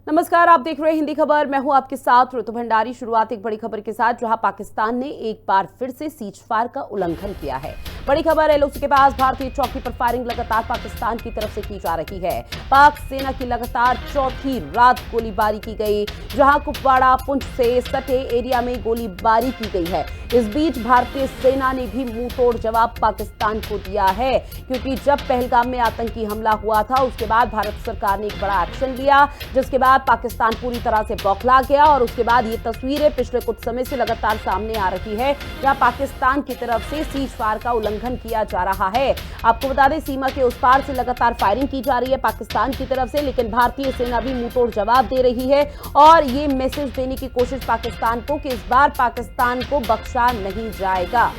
नमस्कार, आप देख रहे हैं हिंदी खबर। मैं हूं आपके साथ ऋतु भंडारी। शुरुआत एक बड़ी खबर के साथ, जहां पाकिस्तान ने एक बार फिर से सीज फायर का उल्लंघन किया है। बड़ी खबर, एलओसी के पास भारतीय चौकी पर फायरिंग लगातार पाकिस्तान की तरफ से की जा रही है। पाक सेना की लगातार चौथी रात गोलीबारी की गई, जहां कुपवाड़ा पुंछ से सटे एरिया में गोलीबारी की गई है। इस बीच भारतीय सेना ने भी मुंहतोड़ जवाब पाकिस्तान को दिया है, क्योंकि जब पहलगाम में आतंकी हमला हुआ था उसके बाद भारत सरकार ने एक बड़ा एक्शन लिया, जिसके बाद पाकिस्तान पूरी तरह से बौखला गया। और उसके बाद ये तस्वीरें पिछले कुछ समय से लगातार सामने आ रही है, जहां पाकिस्तान की तरफ से सीज फायर का उल्लंघन किया जा रहा है। आपको बता दें, सीमा के उस पार से लगातार फायरिंग की जा रही है पाकिस्तान की तरफ से, लेकिन भारतीय सेना भी मुंहतोड़ जवाब दे रही है और ये मैसेज देने की कोशिश पाकिस्तान को कि इस बार पाकिस्तान को बख्शा नहीं जाएगा।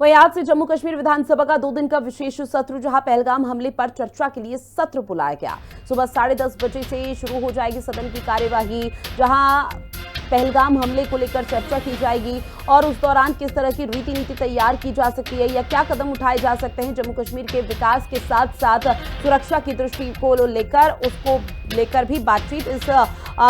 वहीं आज से जम्मू कश्मीर विधानसभा का 2 दिन का विशेष सत्र, जहां पहलगाम हमले पर चर्चा के लिए सत्र बुलाया गया। सुबह 10:30 बजे से शुरू हो जाएगी सदन की कार्यवाही, जहां पहलगाम हमले को लेकर चर्चा की जाएगी और उस दौरान किस तरह की रीति नीति तैयार की जा सकती है या क्या कदम उठाए जा सकते हैं जम्मू कश्मीर के विकास के साथ साथ सुरक्षा की दृष्टि को लेकर, उसको लेकर भी बातचीत इस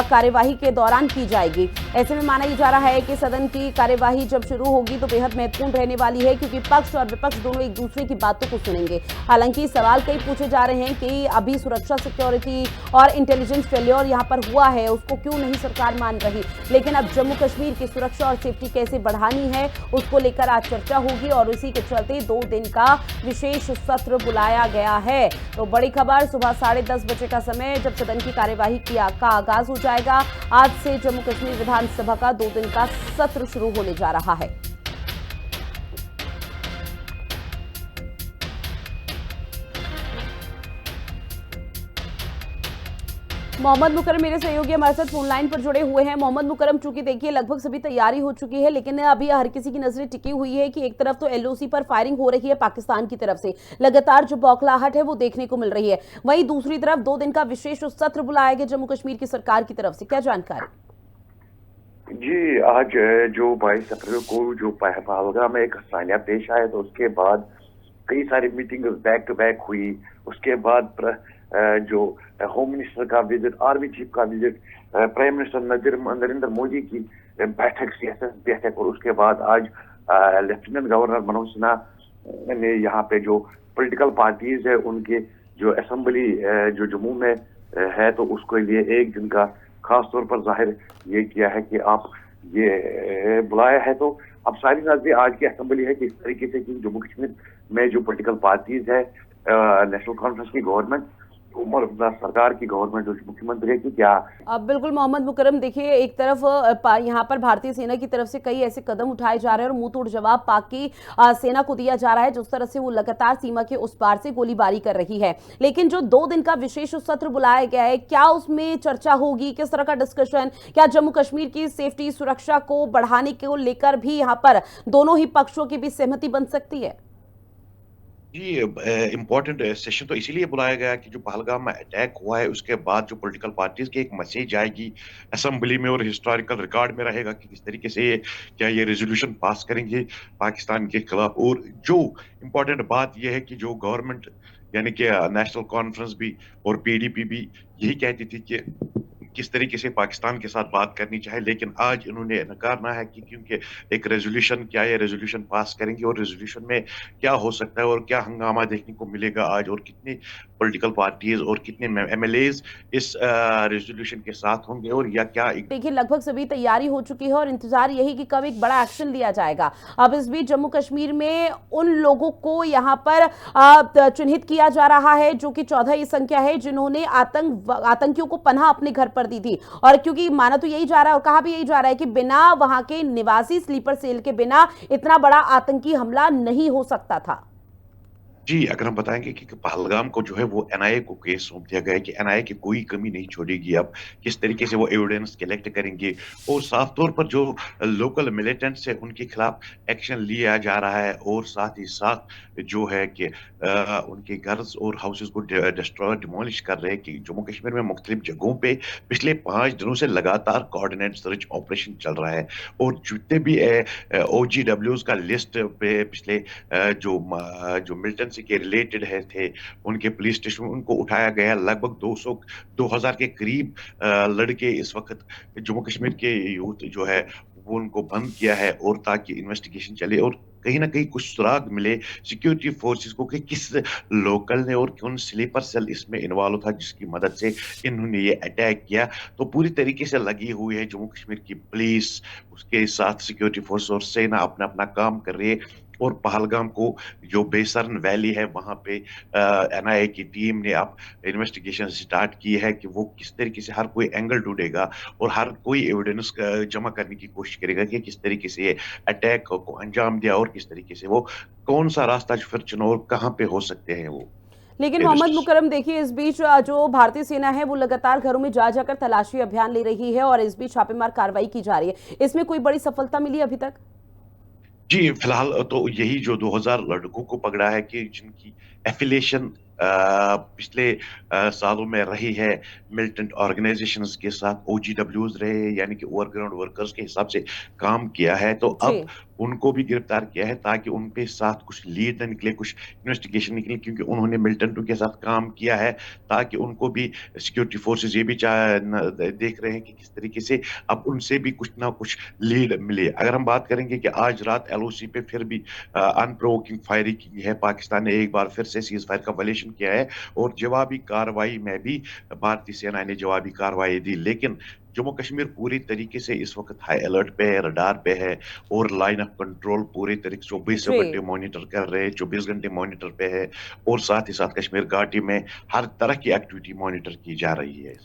कार्यवाही के दौरान की जाएगी। ऐसे में माना जा रहा है कि सदन की कार्यवाही जब शुरू होगी तो बेहद महत्वपूर्ण रहने वाली है, क्योंकि पक्ष और विपक्ष दोनों एक दूसरे की बातों को सुनेंगे। हालांकि सवाल कई पूछे जा रहे हैं कि अभी सुरक्षा, सिक्योरिटी और इंटेलिजेंस फेल्योर यहां पर हुआ है, उसको क्यों नहीं सरकार मान रही। लेकिन अब जम्मू कश्मीर की सुरक्षा और सेफ्टी कैसे बढ़ानी है, उसको लेकर आज चर्चा होगी और इसी के चलते 2 दिन का विशेष सत्र बुलाया गया है। तो बड़ी खबर, सुबह 10:30 बजे का समय जब सदन की कार्यवाही का आगाज हो जाएगा। आज से जम्मू कश्मीर विधानसभा का 2 दिन का सत्र शुरू होने जा रहा है। मोहम्मद मुकरम मेरे सहयोगी हमारे साथ फोन लाइन पर जुड़े हुए हैं। मोहम्मद मुकरम, चूंकि देखिए लगभग सभी तैयारी हो चुकी है, लेकिन अभी हर किसी की नजरें टिकी हुई है कि एक तरफ तो एलओसी पर फायरिंग हो रही है पाकिस्तान की तरफ से, लगातार जो बौखलाहट है वो देखने को मिल रही है। वहीं दूसरी तरफ 2 दिन का विशेष सत्र बुलाया गया जम्मू कश्मीर की सरकार की तरफ से, क्या जानकारी? जी, आज जो 22 अप्रैल को जो पहलगाम में एक हसानिया पेश आया, तो उसके बाद कई सारी मीटिंग बैक टू बैक हुई। उसके बाद जो होम मिनिस्टर का विजिट, आर्मी चीफ का visit, prime minister Narendra Modi की बैठक, सियासत बैठक, और उसके बाद आज लेफ्टिनेंट गवर्नर मनोज सिन्हा ने यहाँ पे जो पॉलिटिकल पार्टीज है उनके जो असेंबली जो जम्मू में है, तो उसके लिए 1 दिन का खास तौर पर जाहिर ये किया है कि आप ये बुलाया है। तो अब सारी नजरें आज की असेंबली है कि इस तरीके से कि जम्मू कश्मीर में जो पॉलिटिकल पार्टीज है, नेशनल कॉन्फ्रेंस की गवर्नमेंट, उमर सरकार की गवर्नमेंट, जो मुख्यमंत्री है कि क्या। अब बिल्कुल मोहम्मद मुकरम, देखिए एक तरफ यहाँ पर भारतीय सेना की तरफ से कई ऐसे कदम उठाए जा रहे हैं और मुंह तोड़ जवाब पाक की सेना को दिया जा रहा है, जिस तरह से वो लगातार सीमा के उस पार से गोलीबारी कर रही है। लेकिन जो 2 दिन का विशेष सत्र बुलाया गया है, क्या उसमें चर्चा होगी, किस तरह का डिस्कशन, क्या जम्मू कश्मीर की सेफ्टी सुरक्षा को बढ़ाने को लेकर भी यहाँ पर दोनों ही पक्षों की भी सहमति बन सकती है? जी, इम्पोर्टेंट सेशन तो इसीलिए बुलाया गया कि जो पहलगाम में अटैक हुआ है उसके बाद जो पॉलिटिकल पार्टीज की एक मैसेज आएगी असेंबली में और हिस्टोरिकल रिकॉर्ड में रहेगा कि किस तरीके से क्या ये रेजोल्यूशन पास करेंगे पाकिस्तान के खिलाफ। और जो इम्पोर्टेंट बात यह है कि जो गवर्नमेंट यानी कि नेशनल कॉन्फ्रेंस भी और पीडीपी भी यही कहती थी कि किस तरीके से पाकिस्तान के साथ बात करनी चाहिए, लेकिन आज इन्होंने नकारना है कि क्योंकि एक रेजोल्यूशन, क्या ये रेजोल्यूशन पास करेंगे और रेजोल्यूशन में क्या हो सकता है और क्या हंगामा देखने को मिलेगा आज, और कितनी पॉलिटिकल पार्टीज और कितने एमएलएज इस रेजोल्यूशन के साथ होंगे, और या क्या। देखिए लगभग सभी तैयारी हो चुकी है और इंतजार यही कि कब एक बड़ा एक्शन लिया जाएगा। अब इस बीच जम्मू कश्मीर में उन लोगों को यहां पर चिन्हित किया जा रहा है जो कि 14 ही संख्या है, जिन्होंने आतंकियों को पनाह अपने घर पर दी थी। और क्योंकि माना तो यही जा रहा है और कहा भी यही जा रहा है कि बिना वहां के निवासी स्लीपर सेल के बिना इतना बड़ा आतंकी हमला नहीं हो सकता था। जी, अगर हम बताएंगे कि पहलगाम को जो है वो एनआईए को केस सौंप दिया गया है कि एनआईए की कोई कमी नहीं छोड़ेगी। अब किस तरीके से वो एविडेंस कलेक्ट करेंगे और साफ तौर पर जो लोकल मिलिटेंट्स है उनके खिलाफ एक्शन लिया जा रहा है, और साथ ही साथ जो है कि उनके घर और हाउसेस को डिस्ट्रॉय डिमोलिश कर रहे हैं कि जम्मू कश्मीर में मुख्तलिफ जगहों पे पिछले 5 दिनों से लगातार कोऑर्डिनेट सर्च ऑपरेशन चल रहा है। और जितने भी OGWs का लिस्ट पे पिछले जो मिलिटेंट्स से के रिलेटेड है थे, उनके पुलिस स्टेशन में उनको उठाया गया। लगभग 2000 के करीब लड़के इस वक़्त जम्मू कश्मीर के यूथ जो है, वो उनको बंद किया है और ताकि इन्वेस्टिगेशन चले और कहीं न कहीं कुछ सुराग मिले सिक्योरिटी फोर्सेस को कि किस लोकल ने और कौन स्लीपर सेल इसमें इन्वॉल्व था जिसकी मदद से इन्होंने ये अटैक किया। तो पूरी तरीके से लगी हुई है जम्मू कश्मीर की पुलिस, उसके साथ सिक्योरिटी फोर्स और सेना अपना-अपना काम कर रही है और पहलगाम को जो बेसरन वैली है वहाँ पे एनआईए की टीम ने अब इन्वेस्टिगेशन स्टार्ट की है कि वो किस तरीके से हर कोई एंगल ढूँढेगा और हर कोई एविडेंस जमा करने की कोशिश करेगा कि किस तरीके से ये अटैक को अंजाम दिया और किस तरीके से वो कौन-सा रास्ता फिर चुना और कहाँ पे हो सकते हैं वो। लेकिन इस मोहम्मद मुकर्रम देखिए, इस बीच जो भारतीय सेना है वो लगातार घरों में जा जाकर तलाशी अभियान ले रही है और इस बीच छापेमार कार्रवाई की जा रही है। इसमें कोई बड़ी सफलता मिली अभी तक? जी, फिलहाल तो यही जो 2000 लड़कों को पकड़ा है कि जिनकी एफ़िलिएशन पिछले सालों में रही है मिलिटेंट ऑर्गेनाइज़ेशंस के साथ ओजीडब्ल्यूज़ रहे यानी कि ओवरग्राउंड वर्कर्स के हिसाब से काम किया है, तो जी। अब उनको भी गिरफ्तार किया है ताकि उनके साथ कुछ लीड ना निकले, कुछ इन्वेस्टिगेशन निकले क्योंकि उन्होंने मिलिटेंटों के साथ काम किया है, ताकि उनको भी सिक्योरिटी फोर्सेस ये भी देख रहे हैं कि किस तरीके से अब उनसे भी कुछ ना कुछ लीड मिले। अगर हम बात करेंगे कि आज रात एलओसी पे फिर भी अनप्रोवोकिंग फायरिंग की है, पाकिस्तान ने एक बार फिर से सीज़ फायर का वायलेशन किया है और जवाबी कार्रवाई में भी भारतीय सेना ने जवाबी कार्रवाई दी। लेकिन जम्मू कश्मीर पूरी तरीके से इस वक़्त हाई अलर्ट पे है, रडार पे है और लाइन ऑफ कंट्रोल पूरी तरीके से चौबीसों जी। घंटे मॉनिटर कर रहे हैं, 24 घंटे मॉनिटर पे है और साथ ही साथ कश्मीर घाटी में हर तरह की एक्टिविटी मॉनिटर की जा रही है।